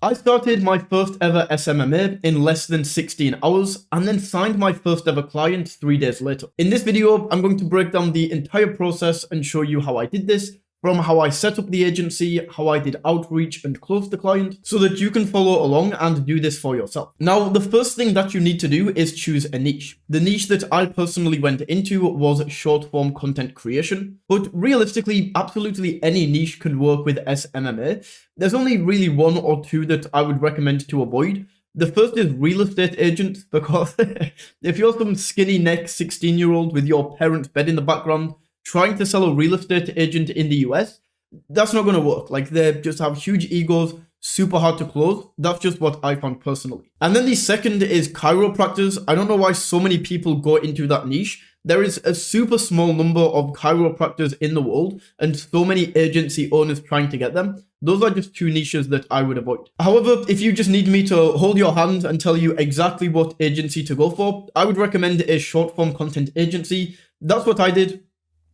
I started my first ever SMMA in less than 16 hours and then signed my first ever client 3 days later. In this video, I'm going to break down the entire process and show you how I did this, from how I set up the agency, how I did outreach and close the client, so that you can follow along and do this for yourself. Now, the first thing that you need to do is choose a niche. The niche that I personally went into was short form content creation, but realistically, absolutely any niche can work with SMMA. There's only really one or two that I would recommend to avoid. The first is real estate agent, because if you're some skinny neck 16-year-old with your parents' bed in the background, trying to sell a real estate agent in the US, that's not going to work. Like, they just have huge egos, super hard to close. That's just what I found personally. And then the second is chiropractors. I don't know why so many people go into that niche. There is a super small number of chiropractors in the world and so many agency owners trying to get them. Those are just two niches that I would avoid. However, if you just need me to hold your hand and tell you exactly what agency to go for, I would recommend a short form content agency. That's what I did.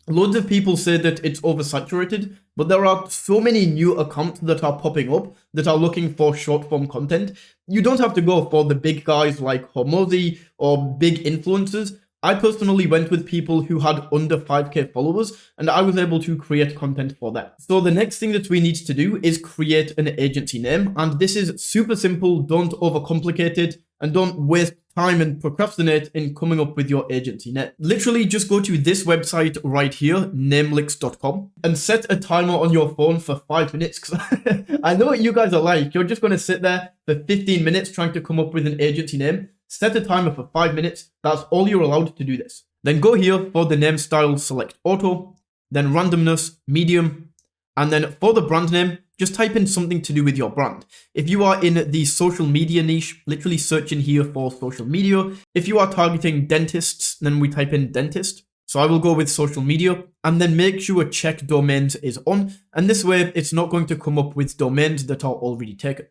Loads of people say that it's oversaturated, but there are so many new accounts that are popping up that are looking for short form content. You don't have to go for the big guys like Hormozy or big influencers. I personally went with people who had under 5k followers, and I was able to create content for them. So the next thing that we need to do is create an agency name, and this is super simple. Don't overcomplicate it and don't waste time and procrastinate in coming up with your agency name. Literally just go to this website right here, namelix.com, and set a timer on your phone for 5 minutes, because I know what you guys are like. You're just going to sit there for 15 minutes trying to come up with an agency name. Set a timer for 5 minutes. That's all you're allowed to do this. Then go here for the name style, select auto, then randomness, medium, and then for the brand name, just type in something to do with your brand. If you are in the social media niche, literally search in here for social media. If you are targeting dentists, then we type in dentist. So I will go with social media, and then make sure check domains is on. And this way, it's not going to come up with domains that are already taken.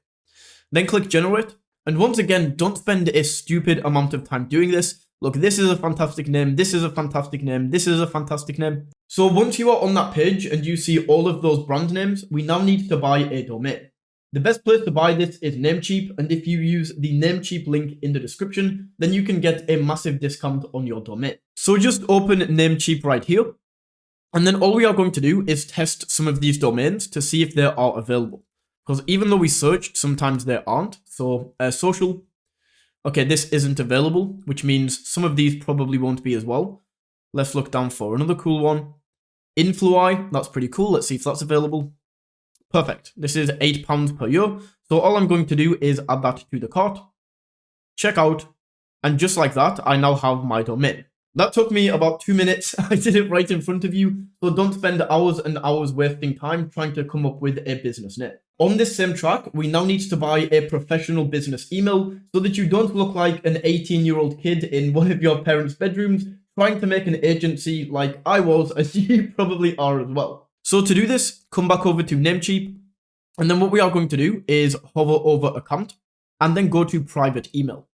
Then click generate. And once again, don't spend a stupid amount of time doing this. Look, this is a fantastic name. This is a fantastic name. This is a fantastic name. So once you are on that page and you see all of those brand names, we now need to buy a domain. The best place to buy this is Namecheap, and if you use the Namecheap link in the description, then you can get a massive discount on your domain. So just open Namecheap right here, and then all we are going to do is test some of these domains to see if they are available. Because even though we searched, sometimes they aren't. So social, okay, this isn't available, which means some of these probably won't be as well. Let's look down for another cool one. Influai, that's pretty cool. Let's see if that's available. Perfect. This is £8 per year. So all I'm going to do is add that to the cart, check out, and just like that, I now have my domain. That took me about 2 minutes. I did it right in front of you. So don't spend hours and hours wasting time trying to come up with a business name. On this same track, we now need to buy a professional business email so that you don't look like an 18-year-old kid in one of your parents' bedrooms trying to make an agency like I was, as you probably are as well. So to do this, come back over to Namecheap, and then what we are going to do is hover over account and then go to private email.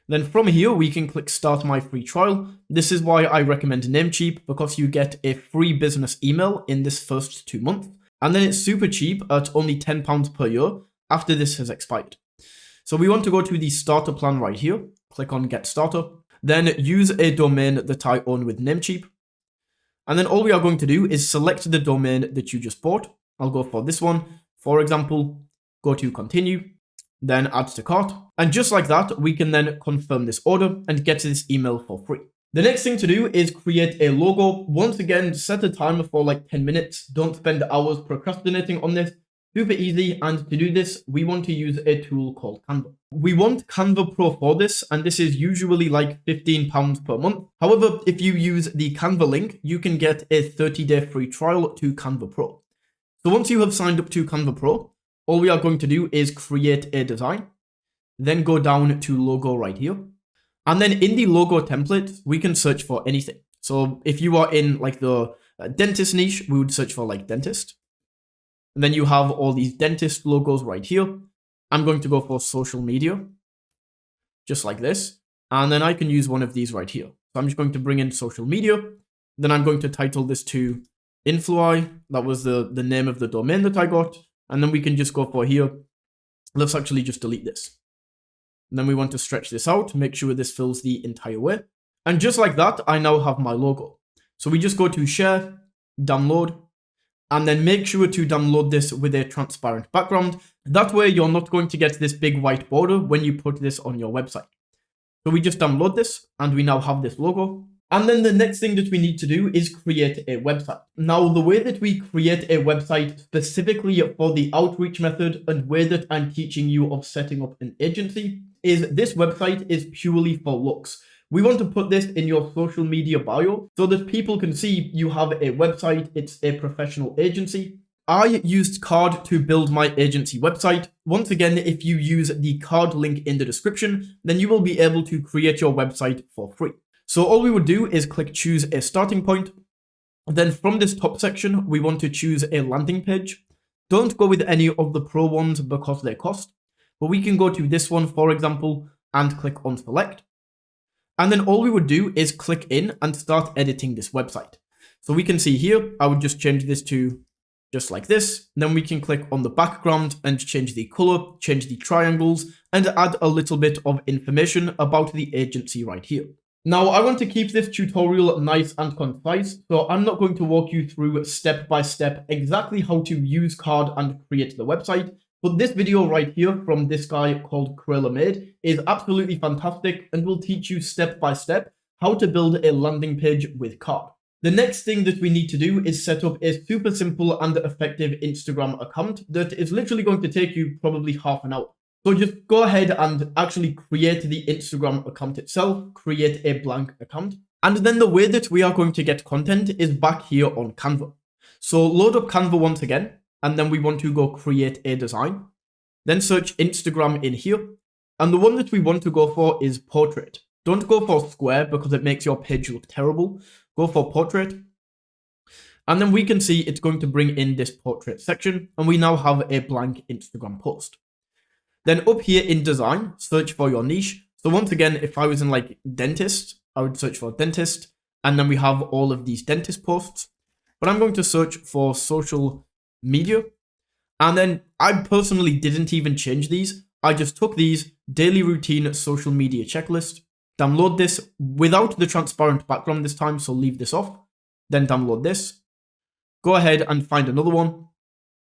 Then from here, we can click start my free trial. This is why I recommend Namecheap, because you get a free business email in this first 2 months. And then it's super cheap at only £10 per year after this has expired. So we want to go to the starter plan right here. Click on get starter. Then use a domain that I own with Namecheap. And then all we are going to do is select the domain that you just bought. I'll go for this one. For example, go to continue, then add to cart. And just like that, we can then confirm this order and get this email for free. The next thing to do is create a logo. Once again, set a timer for like 10 minutes. Don't spend hours procrastinating on this. Super easy. And to do this, we want to use a tool called Canva. We want Canva Pro for this, and this is usually like £15 per month. However, if you use the Canva link, you can get a 30-day free trial to Canva Pro. So once you have signed up to Canva Pro, all we are going to do is create a design, then go down to logo right here. And then in the logo template, we can search for anything. So if you are in like the dentist niche, we would search for like dentist. And then you have all these dentist logos right here. I'm going to go for social media, just like this. And then I can use one of these right here. So I'm just going to bring in social media. Then I'm going to title this to Influai. That was the name of the domain that I got. And then we can just go for here, Let's actually just delete this. And then we want to stretch this out, make sure this fills the entire way. And just like that, I now have my logo. So we just go to share, download, and then make sure to download this with a transparent background. That way you're not going to get this big white border when you put this on your website. So we just download this and we now have this logo. And then the next thing that we need to do is create a website. Now, the way that we create a website specifically for the outreach method and way that I'm teaching you of setting up an agency is this website is purely for looks. We want to put this in your social media bio so that people can see you have a website, it's a professional agency. I used Card to build my agency website. Once again, if you use the Card link in the description, then you will be able to create your website for free. So all we would do is click choose a starting point. Then from this top section, we want to choose a landing page. Don't go with any of the pro ones because they cost, but we can go to this one, for example, and click on select. And then all we would do is click in and start editing this website. So we can see here, I would just change this to just like this. Then we can click on the background and change the color, change the triangles, and add a little bit of information about the agency right here. Now, I want to keep this tutorial nice and concise, so I'm not going to walk you through step by step exactly how to use Card and create the website. But this video right here from this guy called smma is absolutely fantastic and will teach you step by step how to build a landing page with Card. The next thing that we need to do is set up a super simple and effective Instagram account that is literally going to take you probably half an hour. So just go ahead and actually create the Instagram account itself, create a blank account. And then the way that we are going to get content is back here on Canva. So load up Canva once again, and then we want to go create a design. Then search Instagram in here. And the one that we want to go for is portrait. Don't go for square because it makes your page look terrible. Go for portrait. And then we can see it's going to bring in this portrait section. And we now have a blank Instagram post. Then up here in design, search for your niche. So once again, if I was in like dentist, I would search for dentist. And then we have all of these dentist posts. But I'm going to search for social media. And then I personally didn't even change these. I just took these daily routine social media checklist, download this without the transparent background this time. So leave this off, then download this. Go ahead and find another one.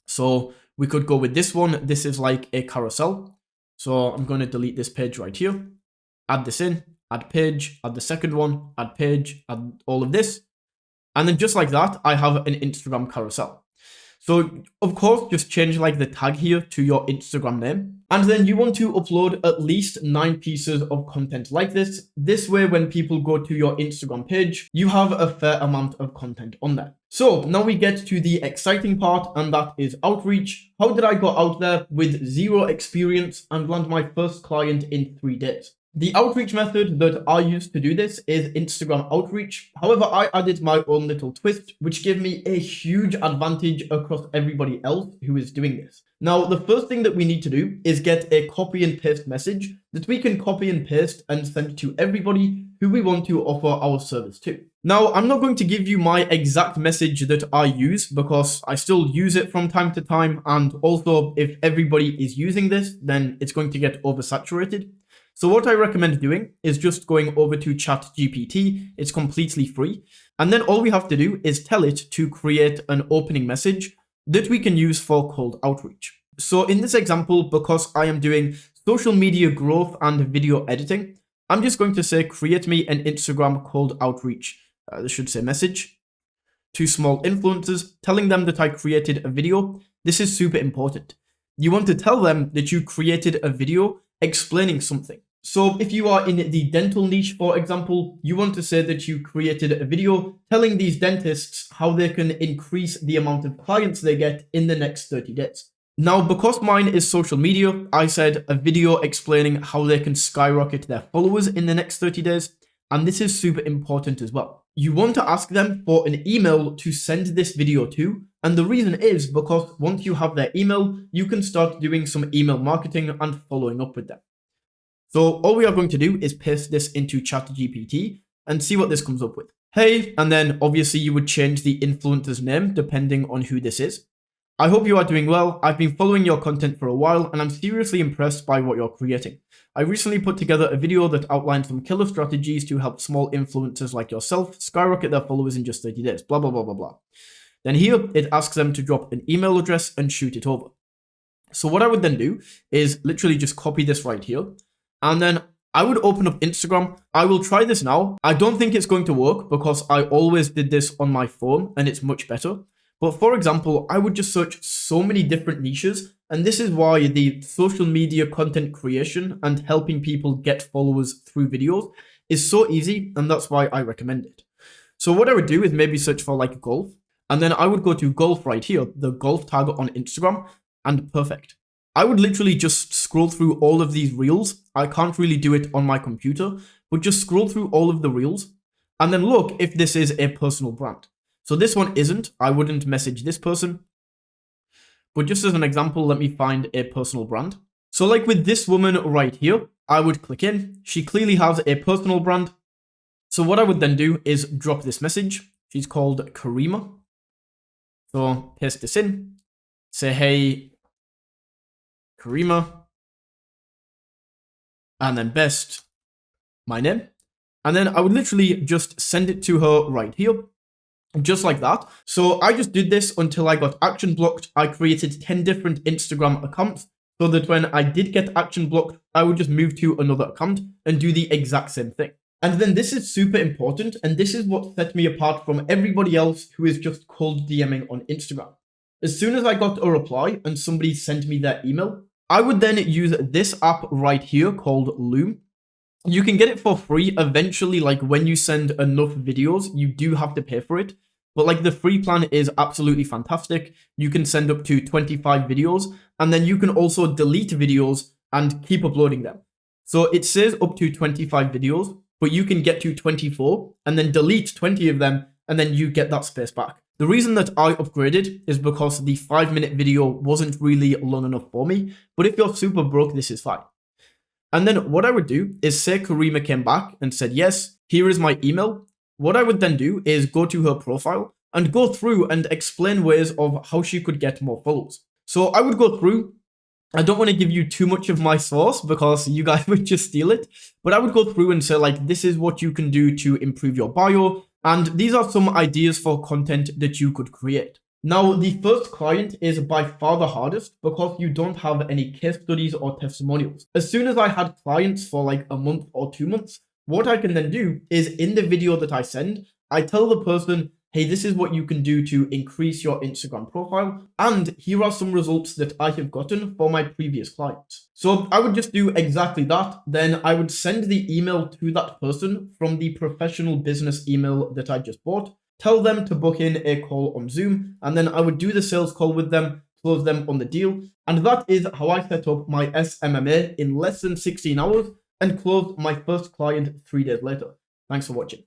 So we could go with this one. This is like a carousel. So I'm going to delete this page right here. Add this in, add page, add the second one, add page, add all of this. And then just like that, I have an Instagram carousel. So of course, just change like the tag here to your Instagram name. And then you want to upload at least 9 pieces of content like this. This way, when people go to your Instagram page, you have a fair amount of content on there. So now we get to the exciting part, and that is outreach. How did I go out there with 0 experience and land my first client in 3 days? The outreach method that I use to do this is Instagram outreach. However, I added my own little twist, which gave me a huge advantage across everybody else who is doing this. Now, the first thing that we need to do is get a copy and paste message that we can copy and paste and send to everybody who we want to offer our service to. Now, I'm not going to give you my exact message that I use because I still use it from time to time. And also, if everybody is using this, then it's going to get oversaturated. So what I recommend doing is just going over to ChatGPT. It's completely free. And then all we have to do is tell it to create an opening message that we can use for cold outreach. So in this example, because I am doing social media growth and video editing, I'm just going to say, create me an Instagram cold outreach. This should say message to small influencers, telling them that I created a video. This is super important. You want to tell them that you created a video explaining something. So if you are in the dental niche, for example, you want to say that you created a video telling these dentists how they can increase the amount of clients they get in the next 30 days. Now, because mine is social media, I said a video explaining how they can skyrocket their followers in the next 30 days. And this is super important as well. You want to ask them for an email to send this video to. And the reason is because once you have their email, you can start doing some email marketing and following up with them. So all we are going to do is paste this into ChatGPT and see what this comes up with. Hey, and then obviously you would change the influencer's name depending on who this is. I hope you are doing well. I've been following your content for a while and I'm seriously impressed by what you're creating. I recently put together a video that outlined some killer strategies to help small influencers like yourself skyrocket their followers in just 30 days, blah, blah, blah, blah, blah. Then here, it asks them to drop an email address and shoot it over. So what I would then do is literally just copy this right here. And then I would open up Instagram. I will try this now. I don't think it's going to work because I always did this on my phone and it's much better. But for example, I would just search so many different niches. And this is why the social media content creation and helping people get followers through videos is so easy. And that's why I recommend it. So what I would do is maybe search for like golf. And then I would go to golf right here, the golf tag on Instagram, and perfect. I would literally just scroll through all of these reels. I can't really do it on my computer, but just scroll through all of the reels and then look if this is a personal brand. So this one isn't. I wouldn't message this person. But just as an example, let me find a personal brand. So like with this woman right here, I would click in. She clearly has a personal brand. So what I would then do is drop this message. She's called Karima. So paste this in. Say, hey, Karima. And then best, my name. And then I would literally just send it to her right here. Just like that. So I just did this until I got action blocked. I created 10 different Instagram accounts so that when I did get action blocked, I would just move to another account and do the exact same thing. And then this is super important. And this is what set me apart from everybody else who is just cold DMing on Instagram. As soon as I got a reply and somebody sent me their email, I would then use this app right here called Loom. You can get it for free eventually. Like when you send enough videos, you do have to pay for it. But like the free plan is absolutely fantastic. You can send up to 25 videos and then you can also delete videos and keep uploading them. So it says up to 25 videos, but you can get to 24 and then delete 20 of them and then you get that space back. The reason that I upgraded is because the 5-minute video wasn't really long enough for me. But if you're super broke, this is fine. And then what I would do is say Karima came back and said, yes, here is my email. What I would then do is go to her profile and go through and explain ways of how she could get more followers. So I would go through. I don't want to give you too much of my source because you guys would just steal it. But I would go through and say like, this is what you can do to improve your bio. And these are some ideas for content that you could create. Now, the first client is by far the hardest because you don't have any case studies or testimonials. As soon as I had clients for like a month or 2 months, what I can then do is in the video that I send, I tell the person, hey, this is what you can do to increase your Instagram profile. And here are some results that I have gotten for my previous clients. So I would just do exactly that. Then I would send the email to that person from the professional business email that I just bought. Tell them to book in a call on Zoom, and then I would do the sales call with them, close them on the deal. And that is how I set up my SMMA in less than 16 hours and closed my first client 3 days later. Thanks for watching.